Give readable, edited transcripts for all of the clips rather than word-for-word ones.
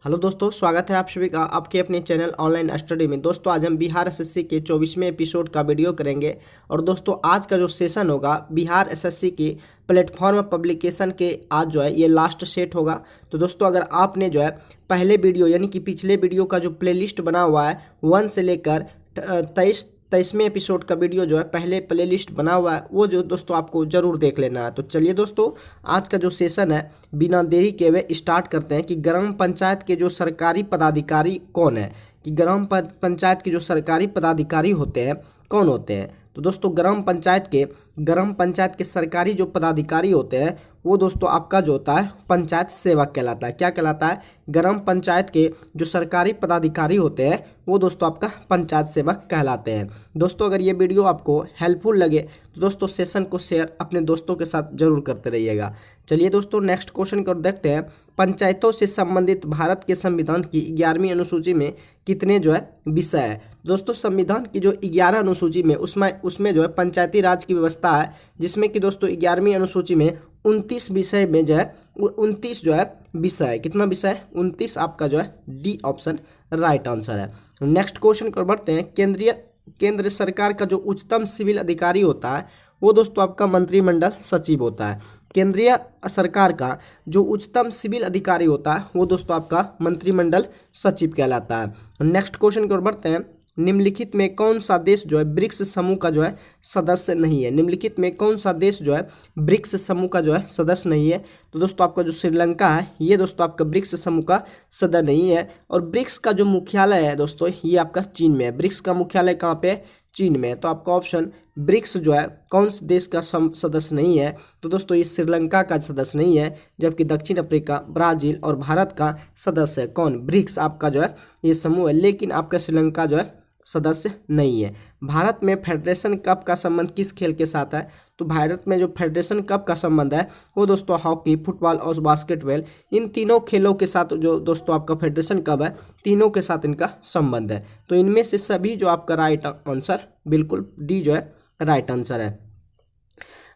Hello दोस्तों, स्वागत है आप सभी का आपके अपने चैनल ऑनलाइन स्टडी में। दोस्तों आज हम बिहार एसएससी के 24वें एपिसोड का वीडियो करेंगे। और दोस्तों आज का जो सेशन होगा बिहार एसएससी की प्लेटफॉर्म पब्लिकेशन के आज जो है ये लास्ट सेट होगा। तो दोस्तों अगर आपने जो है पहले वीडियो यानी कि पिछले वीडियो का जो प्लेलिस्ट बना हुआ है 1 से लेकर 23वें एपिसोड का वीडियो जो है पहले प्लेलिस्ट बना हुआ है वो जो दोस्तों आपको ज़रूर देख लेना है। तो चलिए दोस्तों आज का जो सेशन है बिना देरी के हुए स्टार्ट करते हैं कि ग्राम पंचायत के जो सरकारी पदाधिकारी कौन है, कि ग्राम पंचायत के जो सरकारी पदाधिकारी होते हैं कौन होते हैं। तो दोस्तों ग्राम पंचायत के सरकारी जो पदाधिकारी होते हैं वो दोस्तों आपका जो होता है पंचायत सेवक कहलाता है। क्या कहलाता है? ग्राम पंचायत के जो सरकारी पदाधिकारी होते हैं वो दोस्तों आपका पंचायत सेवक कहलाते हैं। दोस्तों अगर ये वीडियो आपको हेल्पफुल लगे तो दोस्तों सेशन को शेयर अपने दोस्तों के साथ जरूर करते रहिएगा। चलिए दोस्तों नेक्स्ट क्वेश्चन को देखते हैं। पंचायतों से संबंधित भारत के संविधान की 11वीं अनुसूची में कितने जो है विषय है। दोस्तों संविधान की जो 11 अनुसूची में उसमें जो है पंचायती राज की व्यवस्था है, जिसमें कि दोस्तों 11वीं अनुसूची में 29 विषय में जो है 29 जो है विषय है। कितना विषय है? 29। आपका जो है डी ऑप्शन राइट आंसर है। नेक्स्ट क्वेश्चन को बढ़ते हैं। केंद्र सरकार का जो उच्चतम सिविल अधिकारी होता है वो दोस्तों आपका मंत्रिमंडल सचिव होता है। केंद्रीय सरकार का जो उच्चतम सिविल अधिकारी होता है वो दोस्तों आपका मंत्रिमंडल सचिव कहलाता है। नेक्स्ट क्वेश्चन की ओर बढ़ते हैं। निम्नलिखित में कौन सा देश जो है ब्रिक्स समूह का जो है सदस्य नहीं है। निम्नलिखित में कौन सा देश जो है ब्रिक्स समूह का जो है सदस्य नहीं है। तो दोस्तों आपका जो श्रीलंका है ये दोस्तों आपका ब्रिक्स समूह का सदस्य नहीं है। और ब्रिक्स का जो मुख्यालय है दोस्तों ये आपका चीन में है। ब्रिक्स का मुख्यालय कहाँ पे है? चीन में। तो आपका ऑप्शन ब्रिक्स जो है कौन से देश का सदस्य नहीं है। तो दोस्तों ये श्रीलंका का सदस्य नहीं है, जबकि दक्षिण अफ्रीका, ब्राजील और भारत का सदस्य है। कौन? ब्रिक्स आपका जो है ये समूह है, लेकिन आपका श्रीलंका जो है सदस्य नहीं है। भारत में फेडरेशन कप का संबंध किस खेल के साथ है? तो भारत में जो फेडरेशन कप का संबंध है वो दोस्तों हॉकी, फुटबॉल और बास्केटबॉल इन तीनों खेलों के साथ जो दोस्तों आपका फेडरेशन कप है तीनों के साथ इनका संबंध है। तो इनमें से सभी जो आपका राइट आंसर बिल्कुल डी जो है राइट आंसर है।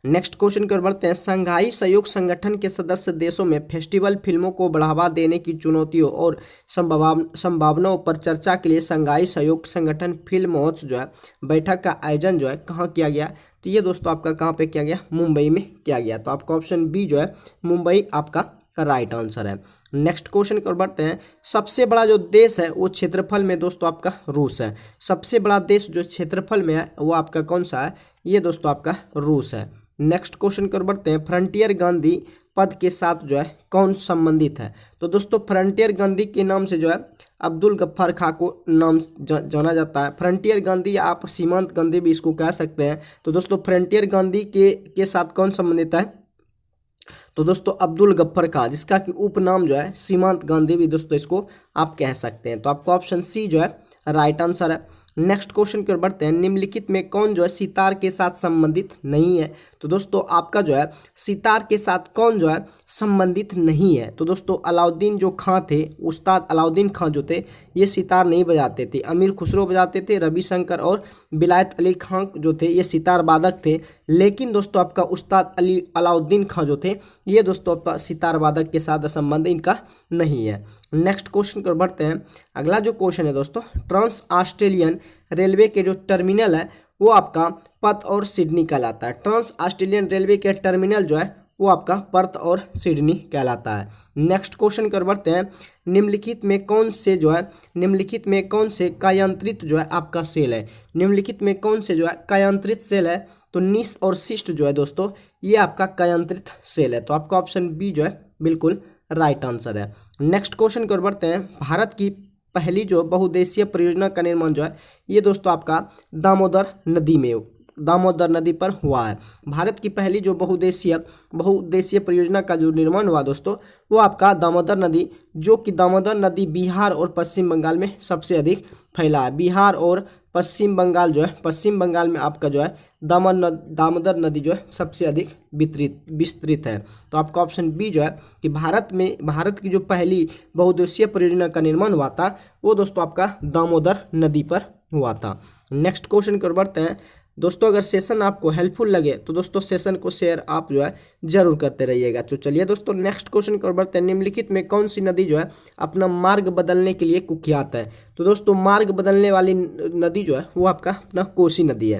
नेक्स्ट क्वेश्चन की ओर बढ़ते हैं। संघाई सहयोग संगठन के सदस्य देशों में फेस्टिवल फिल्मों को बढ़ावा देने की चुनौतियों और संभावनाओं पर चर्चा के लिए संघाई सहयोग संगठन फिल्म महोत्सव जो है बैठक का आयोजन जो है कहाँ किया गया? तो ये दोस्तों आपका कहाँ पे किया गया? मुंबई में किया गया। तो आपका ऑप्शन बी जो है मुंबई आपका राइट आंसर है। नेक्स्ट क्वेश्चन की ओर बढ़ते हैं। सबसे बड़ा जो देश है वो क्षेत्रफल में दोस्तों आपका रूस है। सबसे बड़ा देश जो क्षेत्रफल में है वो आपका कौन सा है? ये दोस्तों आपका रूस है। नेक्स्ट क्वेश्चन की ओर बढ़ते हैं। फ्रंटियर गांधी पद के साथ जो है कौन संबंधित है? तो दोस्तों फ्रंटियर गांधी के नाम से जो है अब्दुल गफ्फार खां को नाम जाना जाता है। फ्रंटियर गांधी या आप सीमांत गांधी भी इसको कह सकते हैं। तो दोस्तों फ्रंटियर गांधी के साथ कौन संबंधित है? तो दोस्तों अब्दुल गफ्फार खां, जिसका कि उपनाम जो है सीमांत गांधी भी दोस्तों इसको आप कह सकते हैं। तो आपका ऑप्शन सी जो है राइट आंसर है। नेक्स्ट क्वेश्चन की ओर बढ़ते हैं। निम्नलिखित में कौन जो है सितार के साथ संबंधित नहीं है? तो दोस्तों आपका जो है सितार के साथ कौन जो है संबंधित नहीं है? तो दोस्तों अलाउद्दीन जो खां थे, उस्ताद अलाउद्दीन खां जो थे ये सितार नहीं बजाते थे। अमीर खुसरो बजाते थे, रविशंकर और विलायत अली खां जो थे ये सितार वादक थे। लेकिन दोस्तों आपका उस्ताद अलाउद्दीन खां जो थे ये दोस्तों आपका सितार वादक के साथ संबंध इनका नहीं है। नेक्स्ट क्वेश्चन पर बढ़ते हैं। अगला जो क्वेश्चन है दोस्तों, ट्रांस ऑस्ट्रेलियन रेलवे के जो टर्मिनल है वो आपका पर्थ और सिडनी कहलाता है। ट्रांस ऑस्ट्रेलियन रेलवे के टर्मिनल जो है वो आपका पर्थ और सिडनी कहलाता है। नेक्स्ट क्वेश्चन की ओर बढ़ते हैं। निम्नलिखित में कौन से कायांतरित जो है आपका सेल है? निम्नलिखित में कौन से जो है कायांतरित सेल है? तो निस और सिस्ट जो है दोस्तों ये आपका कायांतरित सेल है। तो आपका ऑप्शन बी जो है बिल्कुल राइट आंसर है। नेक्स्ट क्वेश्चन की ओर बढ़ते हैं। भारत की पहली जो बहुउद्देशीय परियोजना का निर्माण जो है ये दोस्तों आपका दामोदर नदी पर हुआ है। भारत की पहली जो बहुउद्देशीय परियोजना का जो निर्माण हुआ दोस्तों वो आपका दामोदर नदी, जो कि दामोदर नदी बिहार और पश्चिम बंगाल में सबसे अधिक फैला है। बिहार और पश्चिम बंगाल जो है, पश्चिम बंगाल में आपका जो है दामोदर नदी जो है सबसे अधिक विस्तृत है। तो आपका ऑप्शन बी जो है कि भारत की जो पहली बहुउद्देशीय परियोजना का निर्माण हुआ था वो दोस्तों आपका दामोदर नदी पर हुआ था। नेक्स्ट क्वेश्चन की ओर बढ़ते हैं। दोस्तों अगर सेशन आपको हेल्पफुल लगे तो दोस्तों सेशन को शेयर आप जो है जरूर करते रहिएगा। तो चलिए दोस्तों नेक्स्ट क्वेश्चन की ओर बढ़ते हैं। निम्नलिखित में कौन सी नदी जो है अपना मार्ग बदलने के लिए कुख्यात है? तो दोस्तों मार्ग बदलने वाली नदी जो है वो आपका अपना कोसी नदी है।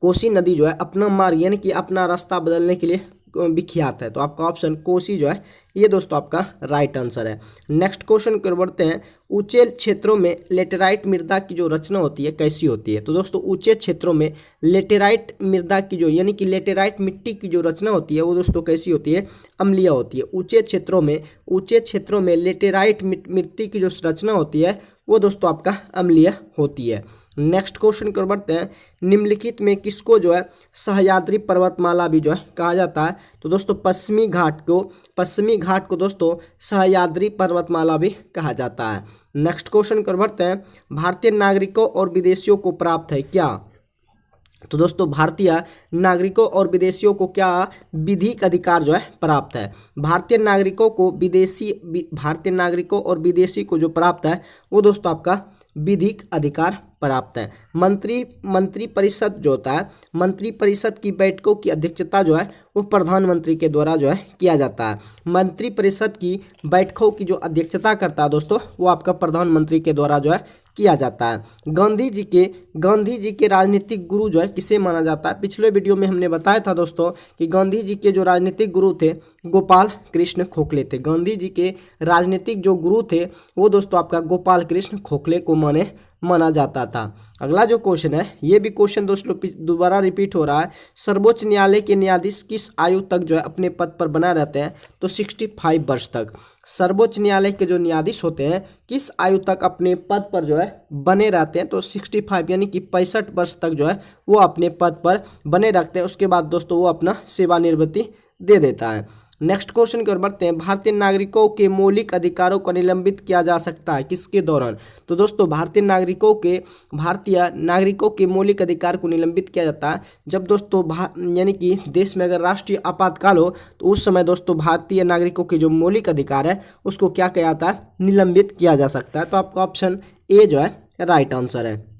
कोसी नदी जो है अपना मार्ग यानी कि अपना रास्ता बदलने के लिए विख्यात है। तो आपका ऑप्शन कोसी जो है ये दोस्तों आपका राइट आंसर है। नेक्स्ट क्वेश्चन की ओर बढ़ते हैं। ऊंचे क्षेत्रों में लेटेराइट मृदा की जो रचना होती है कैसी होती है? तो दोस्तों ऊंचे क्षेत्रों में लेटेराइट मृदा की जो यानी कि लेटेराइट मिट्टी की जो रचना होती है वो दोस्तों कैसी होती है? अम्लीय होती है। ऊंचे क्षेत्रों में लेटेराइट मिट्टी की जो रचना होती है वो दोस्तों आपका अम्लीय होती है। नेक्स्ट क्वेश्चन की ओर बढ़ते हैं। निम्नलिखित में किसको जो है सह्याद्री पर्वतमाला भी जो है कहा जाता है? तो दोस्तों पश्चिमी घाट को दोस्तों सह्याद्री पर्वतमाला भी कहा जाता है। नेक्स्ट क्वेश्चन की ओर बढ़ते हैं। भारतीय नागरिकों और विदेशियों को प्राप्त है क्या? तो दोस्तों भारतीय नागरिकों और विदेशियों को क्या विधिक अधिकार जो है प्राप्त है? भारतीय नागरिकों और विदेशी को जो प्राप्त है वो दोस्तों आपका विधिक अधिकार प्राप्त है। मंत्रिपरिषद जो होता है, मंत्रिपरिषद की बैठकों की अध्यक्षता जो है वो प्रधानमंत्री के द्वारा जो है किया जाता है। मंत्रिपरिषद की बैठकों की जो अध्यक्षता करता है दोस्तों वो आपका प्रधानमंत्री के द्वारा जो है किया जाता है। गांधी जी के राजनीतिक गुरु जो है किसे माना जाता है? पिछले वीडियो में हमने बताया था दोस्तों कि गांधी जी के जो राजनीतिक गुरु थे गोपाल कृष्ण खोखले थे। गांधी जी के राजनीतिक जो गुरु थे वो दोस्तों आपका गोपाल कृष्ण खोखले को माना जाता था। अगला जो क्वेश्चन है ये भी क्वेश्चन दोस्तों दोबारा रिपीट हो रहा है। सर्वोच्च न्यायालय के न्यायाधीश किस आयु तक जो है अपने पद पर बना रहते हैं? तो 65 वर्ष तक। सर्वोच्च न्यायालय के जो न्यायाधीश होते हैं किस आयु तक अपने पद पर जो है बने रहते हैं? तो 65 यानी कि 65 वर्ष तक जो है वो अपने पद पर बने रखते हैं। उसके बाद दोस्तों वो अपना सेवानिवृत्ति दे देता है। नेक्स्ट क्वेश्चन की ओर बढ़ते हैं। भारतीय नागरिकों के मौलिक अधिकारों को निलंबित किया जा सकता है किसके दौरान? तो दोस्तों भारतीय नागरिकों के मौलिक अधिकार को निलंबित किया जाता है जब दोस्तों यानी कि देश में अगर राष्ट्रीय आपातकाल हो तो उस समय दोस्तों भारतीय नागरिकों के जो मौलिक अधिकार है उसको क्या किया जाता है? निलंबित किया जा सकता है। तो आपका ऑप्शन ए जो है राइट आंसर है।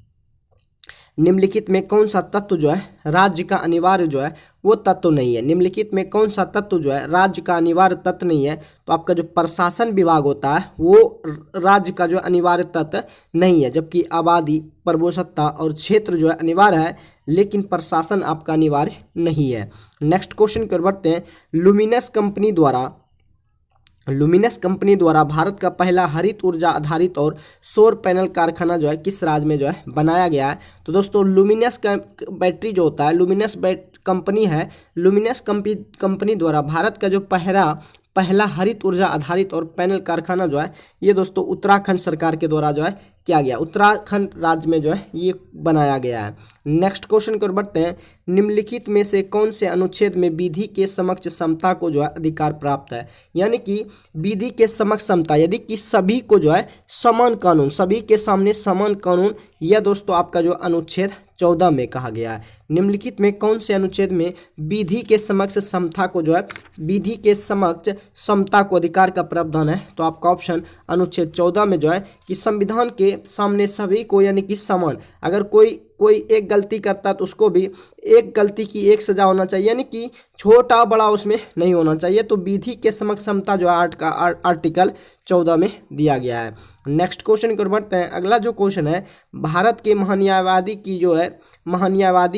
निम्नलिखित में कौन सा तत्व जो है राज्य का अनिवार्य जो है वो तत्व नहीं है? निम्नलिखित में कौन सा तत्व जो है राज्य का अनिवार्य तत्व नहीं है? तो आपका जो प्रशासन विभाग होता है वो राज्य का जो अनिवार्य तत्व नहीं है, जबकि आबादी, प्रभुसत्ता और क्षेत्र जो है अनिवार्य है लेकिन प्रशासन आपका अनिवार्य नहीं है। नेक्स्ट क्वेश्चन की ओर बढ़ते हैं। लुमिनस कंपनी द्वारा भारत का पहला हरित ऊर्जा आधारित और सौर पैनल कारखाना जो है किस राज्य में जो है बनाया गया है? तो दोस्तों लुमिनस का बैटरी जो होता है, लुमिनस कंपनी द्वारा भारत का जो पहला हरित ऊर्जा आधारित और पैनल कारखाना जो है ये दोस्तों उत्तराखंड सरकार के द्वारा जो है किया गया, उत्तराखंड राज्य में जो है ये बनाया गया है। नेक्स्ट क्वेश्चन की ओर बढ़ते हैं। निम्नलिखित में से कौन से अनुच्छेद में विधि के समक्ष समता को जो है अधिकार प्राप्त है? यानी कि विधि के समक्ष समता यदि कि सभी को जो है समान कानून, सभी के सामने समान कानून, यह दोस्तों आपका जो अनुच्छेद 14 में कहा गया है। निम्नलिखित में कौन से अनुच्छेद में विधि के समक्ष समता को जो है विधि के समक्ष समता को अधिकार का प्रावधान है? तो आपका ऑप्शन अनुच्छेद 14 में जो है कि संविधान के सामने सभी को यानी कि समान, अगर कोई एक गलती करता है तो उसको भी एक गलती की एक सजा होना चाहिए, यानी कि छोटा बड़ा उसमें नहीं होना चाहिए। तो विधि के समक्ष समता जो है आर्टिकल 14 में दिया गया है। नेक्स्ट क्वेश्चन की ओर बढ़ते हैं। अगला जो क्वेश्चन है, भारत के महान्यायवादी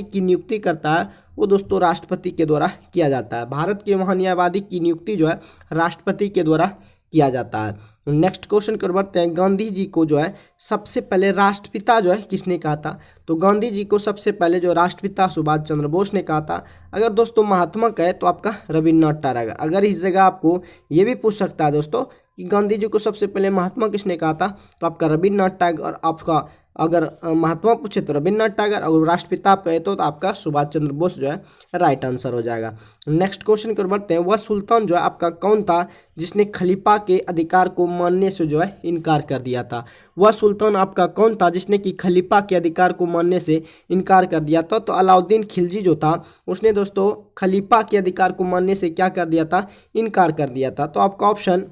की नियुक्ति करता है वो दोस्तों राष्ट्रपति के द्वारा किया जाता है। भारत के महान्यायवादी की नियुक्ति जो है राष्ट्रपति के द्वारा किया जाता है। नेक्स्ट क्वेश्चन की ओर बढ़ते हैं। गांधी जी को जो है सबसे पहले राष्ट्रपिता जो है किसने कहा था? तो गांधी जी को सबसे पहले जो राष्ट्रपिता सुभाष चंद्र बोस ने कहा था। अगर दोस्तों महात्मा कहे तो आपका रविन्द्रनाथ टैगोर। अगर इस जगह आपको ये भी पूछ सकता है दोस्तों कि गांधी जी को सबसे पहले महात्मा किसने कहा था, तो आपका रविन्द्रनाथ टैगोर। आपका अगर महात्मा पूछे तो रविन्द्रनाथ टैगोर, अगर राष्ट्रपिता कहे तो आपका सुभाष चंद्र बोस जो है राइट आंसर हो जाएगा। नेक्स्ट क्वेश्चन की ओर बढ़ते हैं। वह सुल्तान जो है आपका कौन था जिसने खलीफा के अधिकार को मानने से जो है इनकार कर दिया था? वह सुल्तान आपका कौन था जिसने कि खलीफा के अधिकार को मानने से इनकार कर दिया था? तो अलाउद्दीन खिलजी जो था उसने दोस्तों खलीफा के अधिकार को मानने से क्या कर दिया था? इनकार कर दिया था। तो आपका ऑप्शन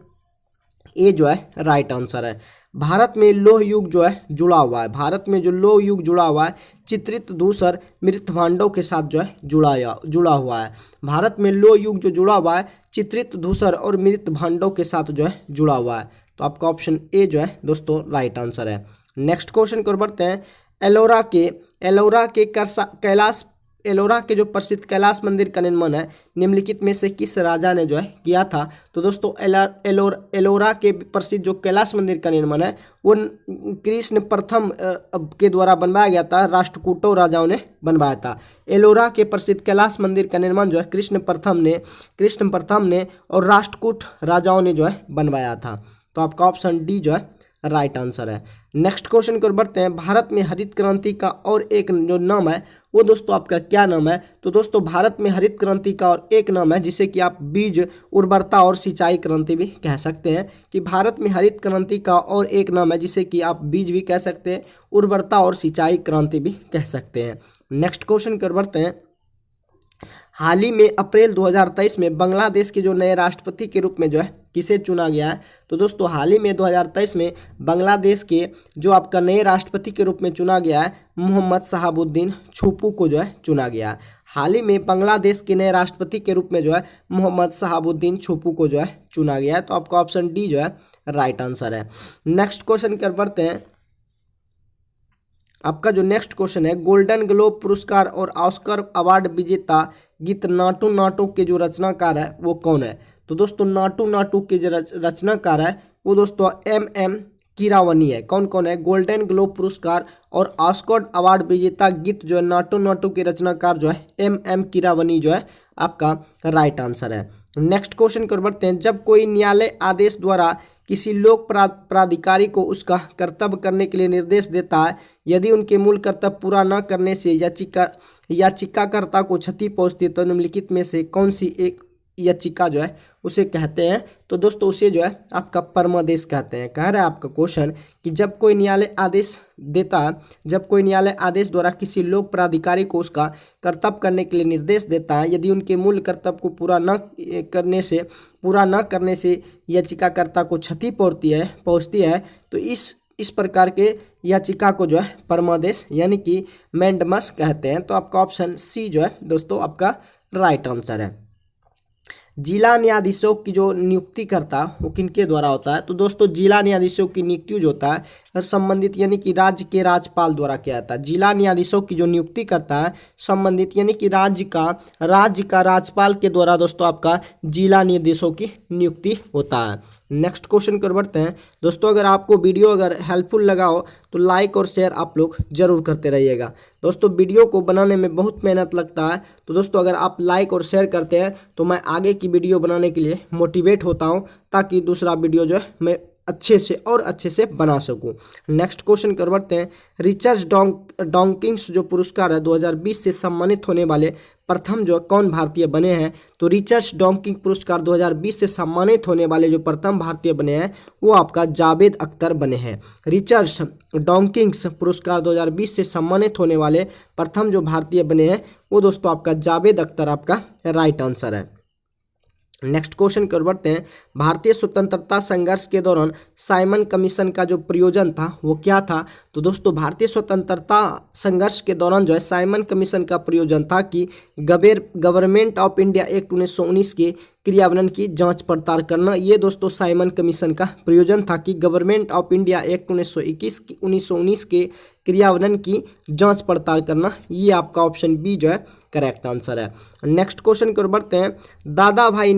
ए जो है राइट आंसर है। भारत में लौह युग जो है जुड़ा हुआ है, भारत में जो लौह युग जुड़ा हुआ है चित्रित धूसर मृत भांडों के साथ जो है जुड़ा हुआ है। भारत में लौह युग जो जुड़ा हुआ है चित्रित धूसर और मृत भांडों के साथ जो है जुड़ा हुआ है। तो आपका ऑप्शन ए जो है दोस्तों राइट आंसर है। नेक्स्ट क्वेश्चन की ओर बढ़ते हैं। एलोरा के जो प्रसिद्ध कैलाश मंदिर का निर्माण है निम्नलिखित में से किस राजा ने जो है किया था? तो दोस्तों एलोरा के प्रसिद्ध जो कैलाश मंदिर का निर्माण है वो कृष्ण प्रथम के द्वारा बनवाया गया था, राष्ट्रकूटों राजाओं ने बनवाया था। एलोरा के प्रसिद्ध कैलाश मंदिर का निर्माण जो है कृष्ण प्रथम ने और राष्ट्रकूट राजाओं ने जो है बनवाया था। तो आपका ऑप्शन डी जो है राइट आंसर है। नेक्स्ट क्वेश्चन की ओर बढ़ते हैं। भारत में हरित क्रांति का और एक जो नाम है वो दोस्तों आपका क्या नाम है? तो दोस्तों भारत में हरित क्रांति का और एक नाम है जिसे कि आप बीज उर्वरता और सिंचाई क्रांति भी कह सकते हैं, कि भारत में हरित क्रांति का और एक नाम है जिसे कि आप बीज भी कह सकते हैं, उर्वरता और सिंचाई क्रांति भी कह सकते हैं। नेक्स्ट क्वेश्चन की ओर बढ़ते हैं। हाल ही में अप्रैल 2023 में बांग्लादेश के जो नए राष्ट्रपति के रूप में जो है किसे चुना गया है? तो दोस्तों हाल ही में 2023 में बांग्लादेश के जो आपका नए राष्ट्रपति के रूप में चुना गया है मोहम्मद शहाबुद्दीन छुपू को जो है चुना गया है। हाल ही में बांग्लादेश के नए राष्ट्रपति के रूप में जो है मोहम्मद शहाबुद्दीन छुपू को जो है चुना गया है। तो आपका ऑप्शन डी जो है राइट आंसर है। नेक्स्ट क्वेश्चन कर बढ़ते हैं। आपका जो नेक्स्ट क्वेश्चन है, गोल्डन ग्लोब पुरस्कार और ऑस्कर अवार्ड विजेता गीत नाटू नाटू के जो रचनाकार है वो कौन है? तो दोस्तों नाटू नाटू के जो रचनाकार है वो दोस्तों एम कीरावनी है। कौन कौन है? गोल्डन ग्लोब पुरस्कार और ऑस्कर अवार्ड विजेता गीत जो है नाटू नाटू के रचनाकार जो है एम कीरावनी जो है आपका राइट आंसर है। नेक्स्ट क्वेश्चन कर बढ़ते हैं। जब कोई न्यायालय आदेश द्वारा किसी लोक प्राधिकारी को उसका कर्तव्य करने के लिए निर्देश देता है, यदि उनके मूल कर्तव्य पूरा न करने से याचिकाकर्ता को क्षति पहुंचती है, तो निम्नलिखित में से कौन सी एक याचिका जो है उसे कहते हैं? तो दोस्तों उसे जो है आपका परमादेश कहते हैं। कह रहा है आपका क्वेश्चन कि जब कोई न्यायालय आदेश द्वारा किसी लोक प्राधिकारी को उसका कर्तव्य करने के लिए निर्देश देता है, यदि उनके मूल कर्तव्य को पूरा न करने से याचिकाकर्ता को क्षति पहुंचती है तो इस प्रकार के याचिका को जो है परमादेश यानी कि मैंडमस कहते हैं। तो आपका ऑप्शन सी जो है दोस्तों आपका राइट आंसर है। जिला न्यायाधीशों की जो नियुक्ति करता वो किनके द्वारा होता है? तो दोस्तों जिला न्यायाधीशों की नियुक्ति जो होता है संबंधित यानी कि राज्य के राज्यपाल द्वारा किया जाता है। जिला न्यायाधीशों की जो नियुक्ति करता है संबंधित यानी कि राज्य का राज्यपाल के द्वारा दोस्तों आपका जिला न्यायाधीशों की नियुक्ति होता है। नेक्स्ट क्वेश्चन कर बढ़ते हैं। दोस्तों अगर आपको वीडियो अगर हेल्पफुल लगा हो तो लाइक और शेयर आप लोग जरूर करते रहिएगा। दोस्तों वीडियो को बनाने में बहुत मेहनत लगता है, तो दोस्तों अगर आप लाइक और शेयर करते हैं तो मैं आगे की वीडियो बनाने के लिए मोटिवेट होता हूं, ताकि दूसरा वीडियो जो है मैं अच्छे से बना सकूं। नेक्स्ट क्वेश्चन कर बढ़ते हैं। रिचर्ड डॉकिंस जो पुरस्कार है 2020 से सम्मानित होने वाले प्रथम जो कौन भारतीय बने हैं? तो रिचर्ड डॉकिंस पुरस्कार 2020 से सम्मानित होने वाले जो प्रथम भारतीय बने हैं वो आपका जावेद अख्तर बने हैं। रिचर्ड डॉकिंस पुरस्कार 2020 से सम्मानित होने वाले प्रथम जो भारतीय बने हैं वो दोस्तों आपका जावेद अख्तर आपका राइट आंसर है। नेक्स्ट क्वेश्चन की ओर बढ़ते हैं। भारतीय स्वतंत्रता संघर्ष के दौरान साइमन कमीशन का जो प्रयोजन था वो क्या था? तो दोस्तों भारतीय स्वतंत्रता संघर्ष के दौरान जो है साइमन कमीशन का प्रयोजन था कि गवर्नमेंट ऑफ इंडिया एक्ट 1919 के क्रियान्वयन की जांच पड़ताल करना। ये दोस्तों साइमन कमीशन का प्रयोजन था कि गवर्नमेंट ऑफ इंडिया एक्ट 1919 के क्रियान्वयन की जांच पड़ताल करना। ये आपका ऑप्शन बी जो है करेक्ट आंसर है। नेक्स्ट क्वेश्चन की ओर बढ़ते हैं। दादा भाई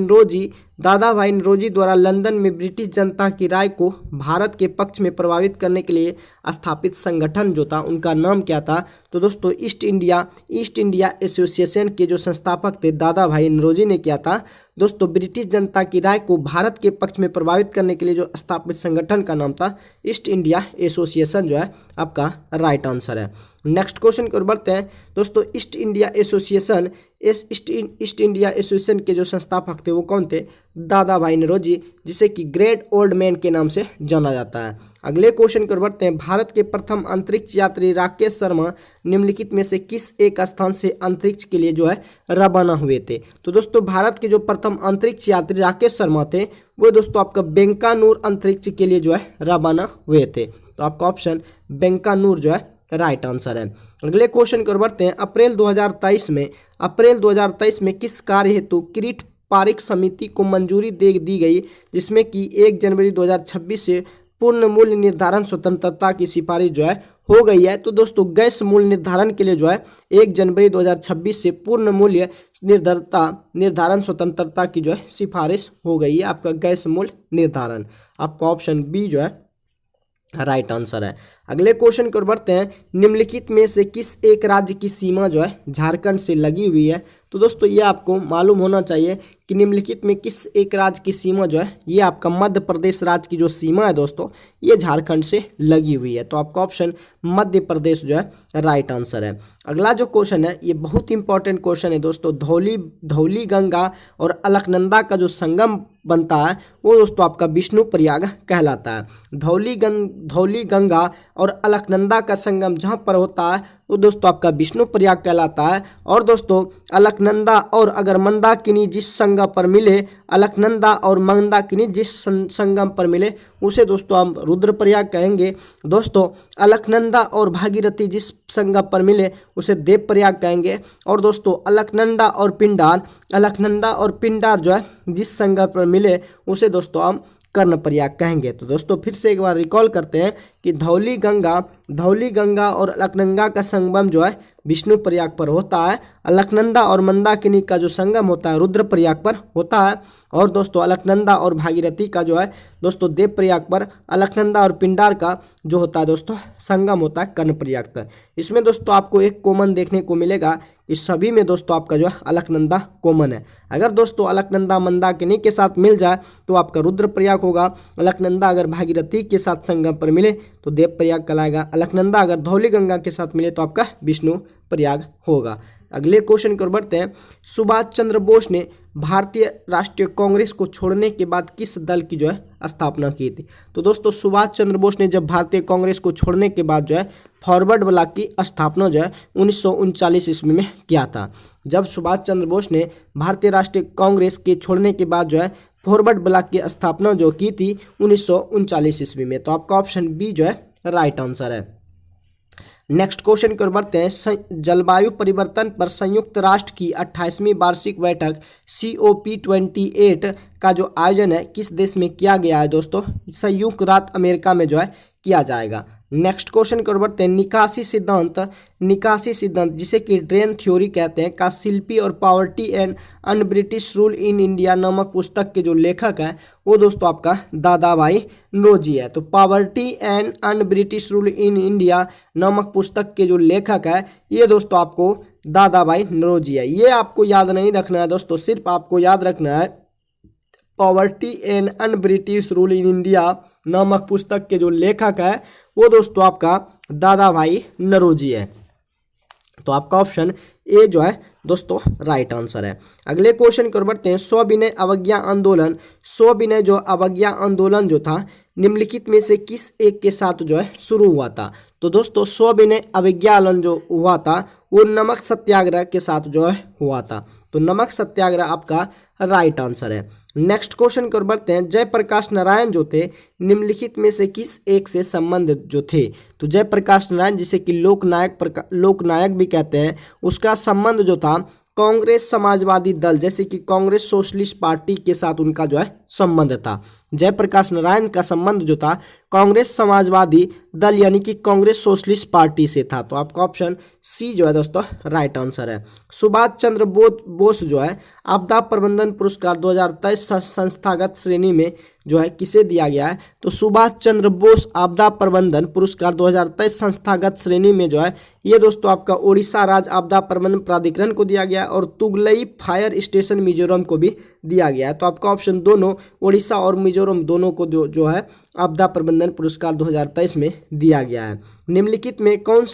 नौरोजी द्वारा लंदन में ब्रिटिश जनता की राय को भारत के पक्ष में प्रभावित करने के लिए स्थापित संगठन जो था उनका नाम क्या था? तो दोस्तों ईस्ट इंडिया एसोसिएशन के जो संस्थापक थे दादा भाई नौरोजी ने किया था दोस्तों ब्रिटिश जनता की राय को भारत के पक्ष में प्रभावित करने के लिए जो स्थापित संगठन का नाम था ईस्ट इंडिया एसोसिएशन जो है आपका राइट आंसर है। नेक्स्ट क्वेश्चन की ओर बढ़ते हैं। दोस्तों ईस्ट इंडिया एसोसिएशन के जो संस्थापक थे वो कौन थे? दादा भाई नौरोजी, जिसे कि ग्रेट ओल्ड मैन के नाम से जाना जाता है। अगले क्वेश्चन की ओर बढ़ते हैं। भारत के प्रथम अंतरिक्ष यात्री राकेश शर्मा निम्नलिखित में से किस एक स्थान से अंतरिक्ष के लिए जो है रवाना हुए थे? तो दोस्तों भारत के जो प्रथम अंतरिक्ष यात्री राकेश शर्मा थे वो दोस्तों आपका बेंकानूर अंतरिक्ष के लिए जो है रवाना हुए थे। तो आपका ऑप्शन बेंकानूर जो है राइट आंसर है। अगले क्वेश्चन की ओर बढ़ते हैं। अप्रैल 2023 में किस कार्य हेतु किरीट पारिक समिति को मंजूरी दे दी गई, जिसमें कि 1 जनवरी 2026 से पूर्ण मूल्य निर्धारण स्वतंत्रता की सिफारिश जो है हो गई है। तो दोस्तों गैस मूल्य निर्धारण के लिए जो है 1 जनवरी 2026 से पूर्ण मूल्य निर्धारण स्वतंत्रता की जो है सिफारिश हो गई है। आपका गैस मूल्य निर्धारण, आपका ऑप्शन बी जो है राइट आंसर है। अगले क्वेश्चन की ओर बढ़ते हैं। निम्नलिखित में से किस एक राज्य की सीमा जो है झारखंड से लगी हुई है। तो दोस्तों ये आपको मालूम होना चाहिए कि निम्नलिखित में किस एक राज्य की सीमा जो है, ये आपका मध्य प्रदेश राज्य की जो सीमा है दोस्तों, ये झारखंड से लगी हुई है। तो आपका ऑप्शन मध्य प्रदेश जो है राइट आंसर है। अगला जो क्वेश्चन है ये बहुत इंपॉर्टेंट क्वेश्चन है दोस्तों। धौली गंगा और अलकनंदा का जो संगम बनता है वो दोस्तों आपका विष्णु प्रयाग कहलाता है। धौली गंगा और अलकनंदा का संगम जहाँ पर होता है वो दोस्तों आपका विष्णु प्रयाग कहलाता है। और दोस्तों अलकनंदा और अगर मंदाकिनी जिस संगम पर मिले, अलकनंदा और मंदाकिनी जिस संगम पर मिले उसे दोस्तों हम रुद्रप्रयाग कहेंगे। दोस्तों अलकनंदा और भागीरथी जिस संगम पर मिले उसे देवप्रयाग कहेंगे। और दोस्तों अलकनंदा और पिंडार जो है जिस संगम पर मिले उसे दोस्तों हम कर्णप्रयाग कहेंगे। तो दोस्तों फिर से एक बार रिकॉल करते हैं कि धौली गंगा और अलकनंदा का संगम जो है विष्णु प्रयाग पर होता है। अलकनंदा और मंदाकिनी का जो संगम होता है रुद्रप्रयाग पर होता है। और दोस्तों अलकनंदा और भागीरथी का जो है दोस्तों देवप्रयाग पर, अलकनंदा और पिंडार का जो होता है दोस्तों संगम होता है कर्णप्रयाग पर। इसमें दोस्तों आपको एक कॉमन देखने को मिलेगा, इस सभी में दोस्तों आपका जो है अलकनंदा कॉमन है। अगर दोस्तों अलकनंदा मंदाकिनी के साथ मिल जाए तो आपका रुद्रप्रयाग होगा। अलकनंदा अगर भागीरथी के साथ संगम पर मिले तो देवप्रयाग कहलाएगा। अलकनंदा अगर धौली गंगा के साथ मिले तो आपका विष्णु प्रयाग होगा। अगले क्वेश्चन की ओर बढ़ते हैं। सुभाष चंद्र बोस ने भारतीय राष्ट्रीय कांग्रेस को छोड़ने के बाद किस दल की जो है स्थापना की थी। तो दोस्तों सुभाष चंद्र बोस ने जब भारतीय कांग्रेस को छोड़ने के बाद जो है फॉरवर्ड ब्लॉक की स्थापना जो है 1939 ईस्वी में किया था। जब सुभाष चंद्र बोस ने भारतीय राष्ट्रीय कांग्रेस के छोड़ने के बाद जो है फॉरवर्ड ब्लॉक की स्थापना जो की थी 1939 ईस्वी में। तो आपका ऑप्शन बी जो है राइट आंसर है। नेक्स्ट क्वेश्चन की ओर बढ़ते हैं। जलवायु परिवर्तन पर संयुक्त राष्ट्र की 28वीं वार्षिक बैठक COP28 का जो आयोजन है किस देश में किया गया है दोस्तों। संयुक्त राज्य अमेरिका में जो है किया जाएगा। नेक्स्ट क्वेश्चन की ओर बढ़ते हैं। निकासी सिद्धांत जिसे कि ड्रेन थ्योरी कहते हैं का शिल्पी और poverty and un British rule in India नामक पुस्तक के जो लेखक है वो दोस्तों आपका दादाभाई नौरोजी है। तो poverty and un British rule in India नामक पुस्तक के जो लेखक है ये दोस्तों आपको दादाभाई नौरोजी है। ये आपको याद नहीं रखना है दोस्तों, सिर्फ आपको याद रखना है poverty and un British rule in India नामक पुस्तक के जो लेखक है वो दोस्तों आपका दादाभाई नौरोजी है। तो आपका ऑप्शन ए जो है दोस्तों राइट आंसर है। अगले क्वेश्चन की ओर बढ़ते हैं। सविनय अवज्ञा आंदोलन जो था निम्नलिखित में से किस एक के साथ जो है शुरू हुआ था। तो दोस्तों सविनय अवज्ञा आंदोलन जो हुआ था वो नमक सत्याग्रह के साथ जो है हुआ था। तो नमक सत्याग्रह आपका राइट आंसर है। नेक्स्ट क्वेश्चन की ओर बढ़ते हैं। जयप्रकाश नारायण जो थे निम्नलिखित में से किस एक से संबंध जो थे। तो जयप्रकाश नारायण जिसे कि लोकनायक भी कहते हैं उसका संबंध जो था कांग्रेस समाजवादी दल जैसे कि कांग्रेस सोशलिस्ट पार्टी के साथ उनका जो है संबंध था। जयप्रकाश नारायण का संबंध जो था कांग्रेस समाजवादी दल यानी कि कांग्रेस सोशलिस्ट पार्टी से था। तो आपका ऑप्शन सी जो है दोस्तों राइट आंसर है। सुभाष चंद्र बोस जो है आपदा प्रबंधन पुरस्कार 2023 संस्थागत श्रेणी में जो है किसे दिया गया है। तो सुभाष चंद्र बोस आपदा प्रबंधन पुरस्कार 2023 संस्थागत श्रेणी में जो है ये दोस्तों आपका ओडिशा राज्य आपदा प्रबंधन प्राधिकरण को दिया गया और तुगलई फायर स्टेशन मिजोरम को भी दिया गया है। तो आपका ऑप्शन दोनों ओडिशा और मिजोरम दोनों को जो है आपदा प्रबंधन पुरस्कार 2023 में दिया गया है। निम्नलिखित में कौन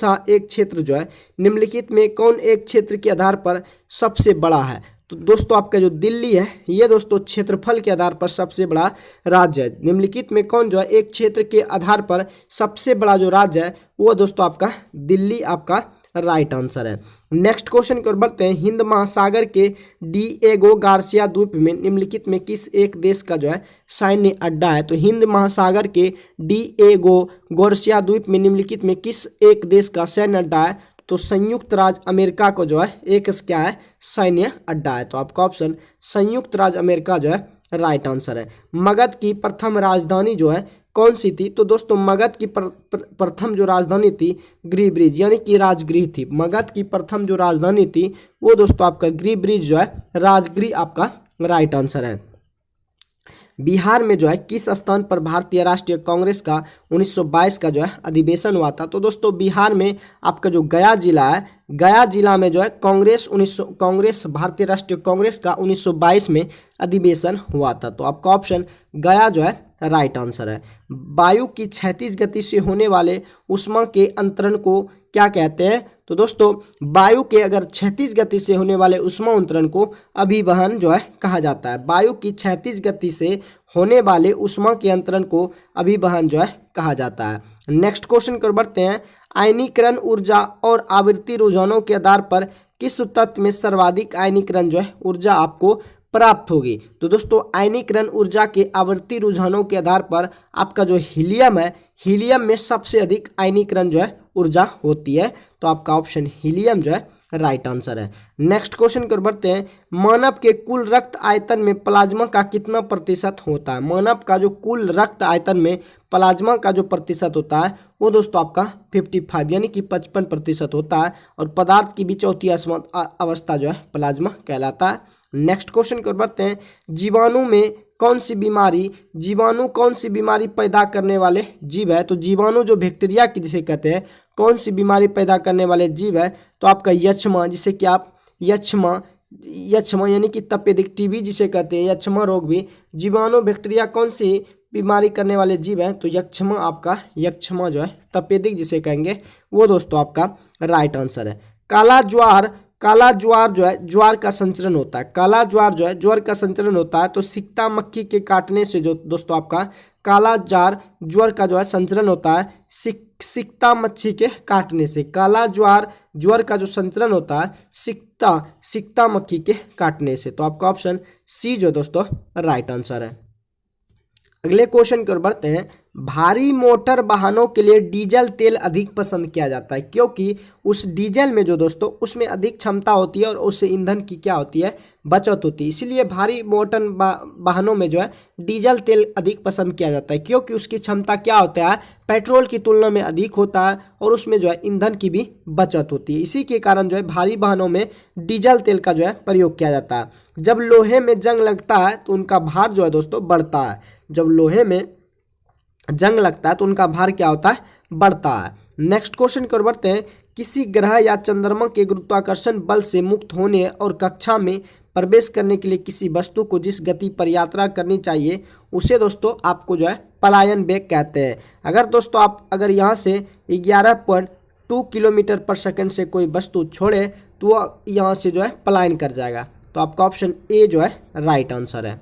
एक क्षेत्र के आधार पर सबसे बड़ा है। तो दोस्तों आपका जो दिल्ली है ये दोस्तों क्षेत्रफल के आधार पर सबसे बड़ा राज्य है। निम्नलिखित में कौन जो है एक क्षेत्र के आधार पर सबसे बड़ा जो राज्य है वो दोस्तों आपका दिल्ली आपका राइट आंसर है। नेक्स्ट क्वेश्चन की ओर बढ़ते हैं। हिंद महासागर के डिएगो गार्सिया द्वीप में निम्नलिखित में किस एक देश का जो है सैन्य अड्डा है? तो हिंद महासागर के डिएगो गार्सिया द्वीप में निम्नलिखित में किस एक देश का सैन्य अड्डा है? तो संयुक्त राज्य अमेरिका को जो है एक क्या है सैन्य अड्डा है। तो आपका ऑप्शन संयुक्त राज्य अमेरिका जो है राइट आंसर है। मगध की प्रथम राजधानी जो है कौन सी थी? तो दोस्तों मगध की प्रथम जो राजधानी थी ग्रीव ब्रिज यानी कि राजगृह थी। मगध की प्रथम जो राजधानी थी वो दोस्तों आपका ग्रीव ब्रिज जो है राजगृह आपका राइट आंसर है। बिहार में जो है किस स्थान पर भारतीय राष्ट्रीय कांग्रेस का 1922 का जो है अधिवेशन हुआ था? तो दोस्तों बिहार में आपका जो गया जिला है, गया जिला में जो है कांग्रेस भारतीय राष्ट्रीय कांग्रेस का 1922 में अधिवेशन हुआ था। तो आपका ऑप्शन गया जो है राइट आंसर है। वायु की क्षैतिज गति से होने वाले ऊष्मा के अंतरण को क्या कहते हैं? तो दोस्तों वायु के अगर क्षैतिज गति से होने वाले ऊष्मा अंतरण को अभिवहन जो है कहा जाता है। वायु की क्षैतिज गति से होने वाले ऊष्मा के अंतरण को अभिवहन जो है कहा जाता है। नेक्स्ट क्वेश्चन की ओर बढ़ते हैं। आयनीकरण ऊर्जा और आवृत्ति रुझानों के आधार पर किस तत्व में सर्वाधिक आयनीकरण जो है ऊर्जा आपको प्राप्त होगी? तो दोस्तों आयनीकरण ऊर्जा के आवृत्ति रुझानों के आधार पर आपका जो हीलियम है, हीलियम में सबसे अधिक आयनीकरण जो है ऊर्जा होती है। तो आपका ऑप्शन हीलियम जो है राइट आंसर है। नेक्स्ट क्वेश्चन की ओर बढ़ते हैं। मानव के कुल रक्त आयतन में प्लाज्मा का कितना प्रतिशत होता है? मानव का जो कुल रक्त आयतन में प्लाज्मा का जो प्रतिशत होता है वो दोस्तों आपका 55 यानी कि 55% होता है। और पदार्थ की भी चौथी अवस्था जो है प्लाज्मा कहलाता है। नेक्स्ट क्वेश्चन की ओर बढ़ते हैं। जीवाणु कौन सी बीमारी पैदा करने वाले जीव है? तो जीवाणु जो बैक्टीरिया की जिसे कहते हैं कौन सी बीमारी पैदा करने वाले जीव है? तो आपका यक्ष्मा, जिसे कि आप यक्ष्मा यानी कि तपेदिक टीबी जिसे कहते हैं, यक्ष्मा रोग भी जीवाणु बैक्टीरिया कौन सी बीमारी करने वाले जीव है? तो यक्ष्मा जो है तपेदिक जिसे कहेंगे वो दोस्तों आपका राइट आंसर है। काला ज्वार जो है ज्वार का संचरण होता है। काला ज्वार जो है ज्वार का संचरण होता है। तो सिक्ता मक्खी के काटने से जो दोस्तों आपका काला ज्वार का जो है संचरण होता है सिक्ता मच्छी के काटने से। काला ज्वार का जो संचरण होता है सिक्ता मक्खी के काटने से। तो आपका ऑप्शन सी जो दोस्तों राइट आंसर है। अगले क्वेश्चन की ओर बढ़ते हैं। भारी मोटर वाहनों के लिए डीजल तेल अधिक पसंद किया जाता है क्योंकि उस डीजल में जो दोस्तों उसमें अधिक क्षमता होती है और उससे ईंधन की क्या होती है बचत होती है। इसीलिए भारी मोटर वाहनों में जो है डीजल तेल अधिक पसंद किया जाता है क्योंकि उसकी क्षमता क्या होता है पेट्रोल की तुलना में अधिक होता है और उसमें जो है ईंधन की भी बचत होती है। इसी के कारण जो है भारी वाहनों में डीजल तेल का जो है प्रयोग किया जाता है। जब लोहे में जंग लगता है तो उनका भार जो है दोस्तों बढ़ता है। जब लोहे में जंग लगता है तो उनका भार क्या होता है बढ़ता है। नेक्स्ट क्वेश्चन की ओर बढ़ते हैं। किसी ग्रह या चंद्रमा के गुरुत्वाकर्षण बल से मुक्त होने और कक्षा में प्रवेश करने के लिए किसी वस्तु को जिस गति पर यात्रा करनी चाहिए उसे दोस्तों आपको जो है पलायन वेग कहते हैं। अगर दोस्तों आप यहाँ से 11.2 किलोमीटर पर सेकंड से कोई वस्तु छोड़े तो वह यहाँ से जो है पलायन कर जाएगा। तो आपका ऑप्शन ए जो है राइट आंसर है।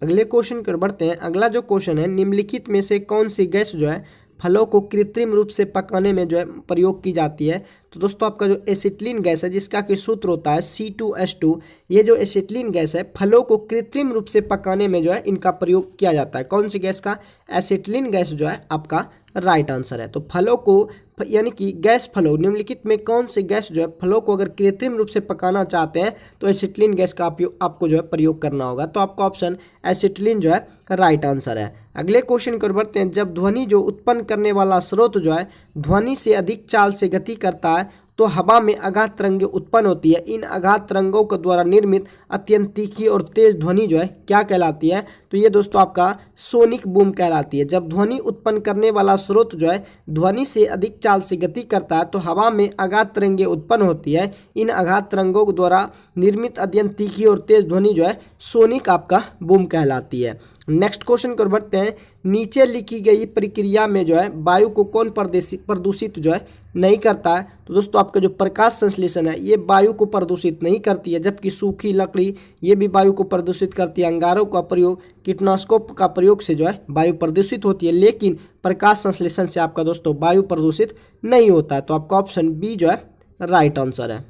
अगले क्वेश्चन की ओर बढ़ते हैं। अगला जो क्वेश्चन है, निम्नलिखित में से कौन सी गैस जो है फलों को कृत्रिम रूप से पकाने में जो है प्रयोग की जाती है? तो दोस्तों आपका जो एसिटिलीन गैस है जिसका कि सूत्र होता है C2H2, ये जो एसिटिलीन गैस है फलों को कृत्रिम रूप से पकाने में जो है इनका प्रयोग किया जाता है। कौन सी गैस का? एसिटिलीन गैस जो है आपका राइट आंसर है। तो फलों को यानी कि फलों निम्नलिखित में कौन सी गैस जो है फलों को अगर कृत्रिम रूप से पकाना चाहते हैं तो एसिटिलीन गैस का आपको जो है प्रयोग करना होगा। तो आपका ऑप्शन एसिटिलीन जो है राइट आंसर है। अगले क्वेश्चन की ओर बढ़ते हैं। जब ध्वनि जो उत्पन्न करने वाला स्रोत जो है ध्वनि से अधिक चाल से गति करता है तो हवा में आघात तरंगें उत्पन्न होती है। इन आघात तरंगों के द्वारा निर्मित अत्यंत तीखी और तेज ध्वनि जो है क्या कहलाती है? तो ये दोस्तों आपका सोनिक बूम कहलाती है। जब ध्वनि उत्पन्न करने वाला स्रोत जो है ध्वनि से अधिक चाल से गति करता है तो हवा में आघात तरंगें उत्पन्न होती है। इन आघात तरंगों के द्वारा निर्मित अत्यंत तीखी और तेज ध्वनि जो है सोनिक आपका बूम कहलाती है। नेक्स्ट क्वेश्चन की ओर बढ़ते हैं। नीचे लिखी गई प्रक्रिया में जो है वायु को कौन प्रदूषित जो है नहीं करता है? तो दोस्तों आपका जो प्रकाश संश्लेषण है ये वायु को प्रदूषित नहीं करती है, जबकि सूखी लकड़ी ये भी वायु को प्रदूषित करती है। अंगारों का प्रयोग कीटनाशकों का प्रयोग से जो है वायु प्रदूषित होती है, लेकिन प्रकाश संश्लेषण से आपका दोस्तों वायु प्रदूषित नहीं होता है। तो आपका ऑप्शन बी जो है राइट आंसर है।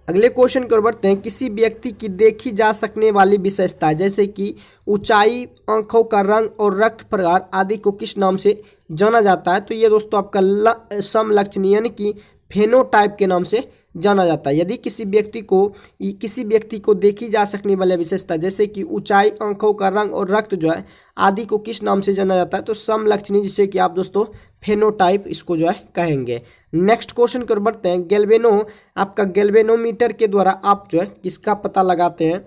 अगले क्वेश्चन की ओर बढ़ते हैं। किसी व्यक्ति की देखी जा सकने वाली विशेषता जैसे कि ऊंचाई, आंखों का रंग और रक्त प्रकार आदि को किस नाम से जाना जाता है? तो ये दोस्तों आपका समलक्षणी यानी कि फेनोटाइप के नाम से जाना जाता है। यदि किसी व्यक्ति को देखी जा सकने वाली विशेषता जैसे कि ऊंचाई, आंखों का रंग और रक्त जो है आदि को किस नाम से जाना जाता है? तो समलक्षणी, जिसे कि आप दोस्तों फेनोटाइप इसको जो है कहेंगे। नेक्स्ट क्वेश्चन की ओर बढ़ते हैं। आपका गैल्वेनोमीटर के द्वारा आप जो है किसका पता लगाते हैं?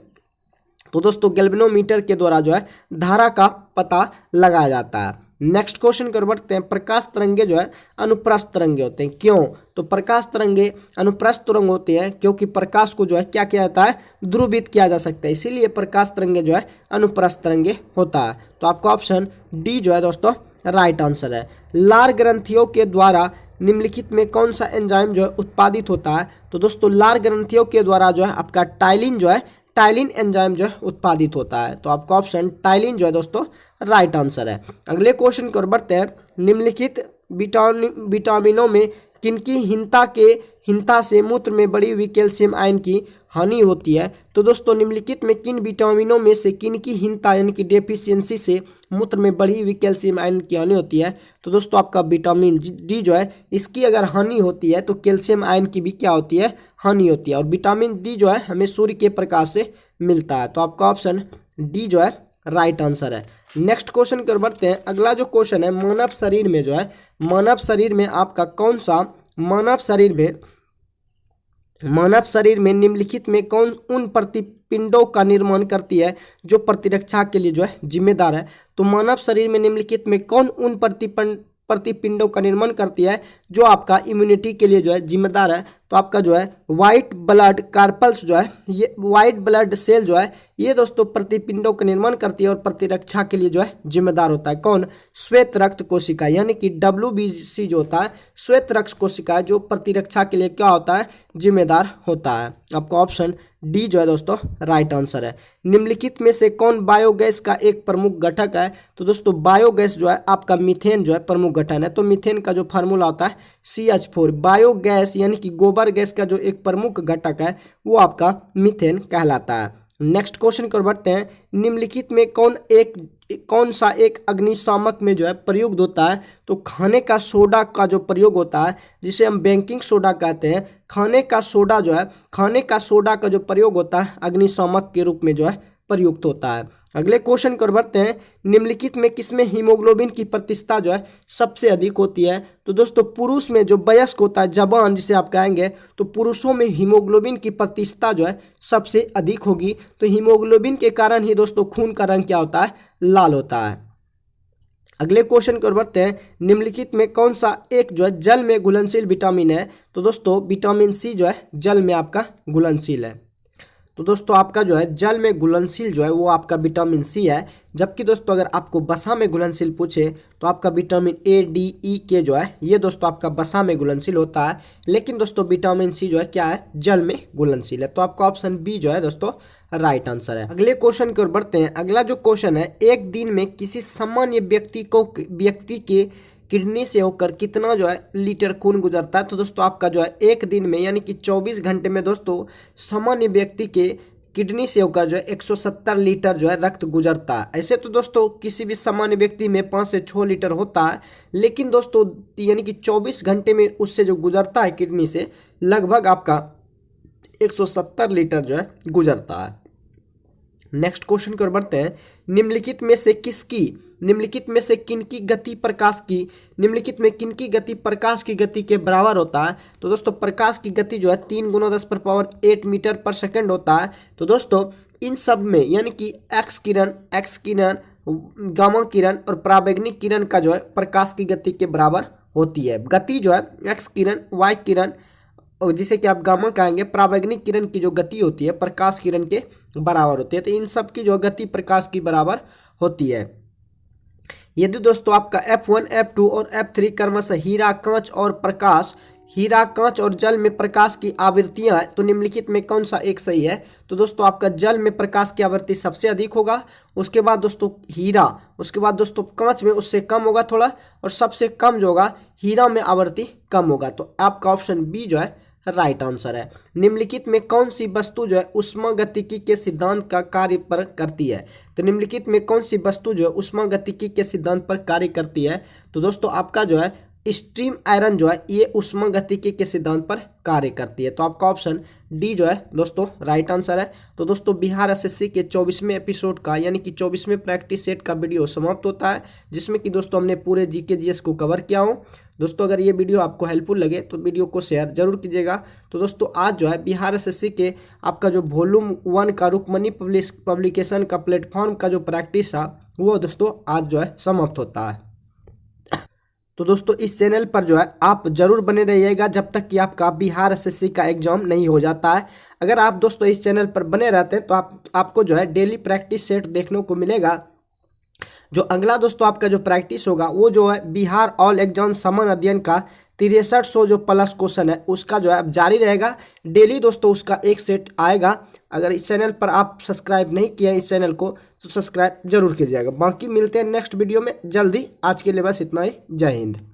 तो दोस्तों गैल्वेनोमीटर के द्वारा जो है धारा का पता लगाया जाता है। नेक्स्ट क्वेश्चन की ओर बढ़ते हैं। प्रकाश तरंगे जो है अनुप्रस्थ तरंगे होते हैं, क्यों? तो प्रकाश तरंगे अनुप्रस्थ तरंग होते हैं क्योंकि प्रकाश को जो है क्या किया जाता है? ध्रुवित किया जा सकता है, इसीलिए प्रकाश तरंगे जो है अनुप्रस्थ तरंगे होता है। तो आपका ऑप्शन डी जो है दोस्तों राइट आंसर है। लार ग्रंथियों के द्वारा निम्नलिखित में कौन सा एंजाइम जो है उत्पादित होता है? तो दोस्तों लार ग्रंथियों के द्वारा जो है आपका टाइलिन एंजाइम जो है उत्पादित होता है। तो आपका ऑप्शन टाइलिन जो है दोस्तों राइट आंसर है। अगले क्वेश्चन की ओर बढ़ते हैं। निम्नलिखित विटामिनों में किनकी हीनता से मूत्र में बढ़ी हुई कैल्शियम आयन की हानि होती है? तो दोस्तों निम्नलिखित में किन विटामिनों में से किनकी हीनता यानी कि डेफिशिएंसी से मूत्र में बढ़ी हुई कैल्शियम आयन की हानि होती है? तो दोस्तों आपका विटामिन डी जो है इसकी अगर हानि होती है तो कैल्शियम आयन की भी क्या होती है? हानि होती है। और विटामिन डी जो है हमें सूर्य के प्रकाश से मिलता है। तो आपका ऑप्शन डी जो है राइट आंसर है। नेक्स्ट क्वेश्चन की ओर बढ़ते हैं। अगला जो क्वेश्चन है, मानव शरीर में आपका कौन सा मानव शरीर में निम्नलिखित में कौन उन प्रतिपिंडों का निर्माण करती है जो प्रतिरक्षा के लिए जो है जिम्मेदार है? तो मानव शरीर में निम्नलिखित में कौन उन प्रतिपिंडों का निर्माण करती है जो आपका इम्यूनिटी के लिए जो है जिम्मेदार है? तो आपका जो है व्हाइट ब्लड कार्पल्स जो है, ये व्हाइट ब्लड सेल जो है ये दोस्तों प्रतिपिंडों का निर्माण करती है और प्रतिरक्षा के लिए जो है जिम्मेदार होता है। कौन? श्वेत रक्त कोशिका यानी कि WBC जो होता है श्वेत रक्त कोशिका जो प्रतिरक्षा के लिए क्या होता है? जिम्मेदार होता है। आपका ऑप्शन डी जो है दोस्तों राइट आंसर है। निम्नलिखित में से कौन बायोगैस का एक प्रमुख घटक है? तो दोस्तों बायोगैस जो है आपका मीथेन जो है प्रमुख घटक है। तो मीथेन का जो फार्मूला होता है CH4। बायोगैस यानी कि गोबर गैस का जो एक प्रमुख घटक है वो आपका मीथेन कहलाता है। नेक्स्ट क्वेश्चन की ओर बढ़ते हैं। निम्नलिखित में कौन सा एक अग्निशामक में जो है प्रयुक्त होता है? तो खाने का सोडा का जो प्रयोग होता है जिसे हम बेकिंग सोडा कहते हैं, खाने का सोडा का जो प्रयोग होता है अग्निशामक के रूप में जो है प्रयुक्त होता है। अगले क्वेश्चन की ओर बढ़ते हैं। निम्नलिखित में किसमें हीमोग्लोबिन की प्रतिशतता जो है सबसे अधिक होती है? तो दोस्तों पुरुष में जो वयस्क होता है, जवान जिसे आप कहेंगे, तो पुरुषों में हीमोग्लोबिन की प्रतिशतता जो है सबसे अधिक होगी। तो हीमोग्लोबिन के कारण ही दोस्तों खून का रंग क्या होता है? लाल होता है। अगले क्वेश्चन की ओर बढ़ते हैं। निम्नलिखित में कौन सा एक जो है जल में घुलनशील विटामिन है? तो दोस्तों विटामिन सी जो है जल में आपका घुलनशील है। तो दोस्तों आपका जो है जल में घुलनशील जो है वो आपका विटामिन सी है। जबकि दोस्तों अगर आपको वसा में घुलनशील पूछे तो आपका vitamin A, D, E, K जो है ये दोस्तों आपका वसा में घुलनशील होता है। लेकिन दोस्तों विटामिन सी जो है क्या है? जल में घुलनशील है। तो आपका ऑप्शन बी जो है दोस्तों राइट आंसर है। अगले क्वेश्चन की ओर बढ़ते हैं। अगला जो क्वेश्चन है, एक दिन में किसी सामान्य व्यक्ति के किडनी से होकर कितना जो है लीटर खून गुजरता है? तो दोस्तों आपका जो है एक दिन में यानी कि 24 घंटे में दोस्तों सामान्य व्यक्ति के किडनी से होकर जो है 170 लीटर जो है रक्त गुजरता है। ऐसे तो दोस्तों किसी भी सामान्य व्यक्ति में 5 से 6 लीटर होता है, लेकिन दोस्तों यानी कि 24 घंटे में उससे जो गुजरता है किडनी से लगभग आपका 170 लीटर जो है गुजरता है। नेक्स्ट क्वेश्चन की ओर बढ़ते हैं। निम्नलिखित में से किनकी गति प्रकाश की गति के बराबर होता है? तो दोस्तों प्रकाश की गति जो है 3 × 10⁸ मीटर पर सेकंड होता है। तो दोस्तों इन सब में यानी कि एक्स किरण, गामा किरण और पराबैंगनी किरण का जो है प्रकाश की गति के बराबर होती है। गति जो है एक्स किरण, वाई किरण और जिसे कि आप गामा कहेंगे, पराबैंगनी किरण की जो गति होती है प्रकाश किरण के बराबर होती है। तो इन सब की जो गति प्रकाश की बराबर होती है। यदि दोस्तों आपका F1, F2 और F3 क्रमशः हीरा, कांच और प्रकाश हीरा, कांच और जल में प्रकाश की आवृत्तियां हैं, तो निम्नलिखित में कौन सा एक सही है? तो दोस्तों आपका जल में प्रकाश की आवृत्ति सबसे अधिक होगा, उसके बाद दोस्तों हीरा, उसके बाद दोस्तों कांच में उससे कम होगा थोड़ा, और सबसे कम जो होगा हीरा में आवृत्ति कम होगा। तो आपका ऑप्शन बी जो है राइट आंसर है। निम्नलिखित में कौन सी वस्तु जो है उष्मागतिकी के सिद्धांत का कार्य पर करती है? तो निम्नलिखित में कौन सी वस्तु जो है उष्मागतिकी के सिद्धांत पर कार्य करती है? तो दोस्तों आपका जो है स्ट्रीम आयरन जो है ये उष्मागतिकी के सिद्धांत पर कार्य करती है। तो आपका ऑप्शन डी जो है दोस्तों राइट आंसर है। तो दोस्तों बिहार एसएससी के 24वें एपिसोड का यानी कि 24वें प्रैक्टिस सेट का वीडियो समाप्त होता है, जिसमें कि दोस्तों हमने पूरे जीके जीएस को कवर किया हो। दोस्तों अगर ये वीडियो आपको हेल्पफुल लगे तो वीडियो को शेयर जरूर कीजिएगा। तो दोस्तों आज जो है बिहार एसएससी के आपका जो वॉल्यूम 1 का रुक्मणी पब्लिकेशन का प्लेटफॉर्म का जो प्रैक्टिस था वो दोस्तों आज जो है समाप्त होता है। तो दोस्तों इस चैनल पर जो है आप जरूर बने रहिएगा जब तक कि आपका बिहार एसएससी का एग्जाम नहीं हो जाता है। अगर आप दोस्तों इस चैनल पर बने रहते हैं तो आपको जो है डेली प्रैक्टिस सेट देखने को मिलेगा। जो अगला दोस्तों आपका जो प्रैक्टिस होगा वो जो है बिहार ऑल एग्जाम समान अध्ययन का 6300 जो प्लस क्वेश्चन है उसका जो है अब जारी रहेगा। डेली दोस्तों उसका एक सेट आएगा। अगर इस चैनल पर आप सब्सक्राइब नहीं किए हैं इस चैनल को तो सब्सक्राइब जरूर कीजिएगा। बाकी मिलते हैं नेक्स्ट वीडियो में जल्दी। आज के लिए बस इतना ही। जय हिंद।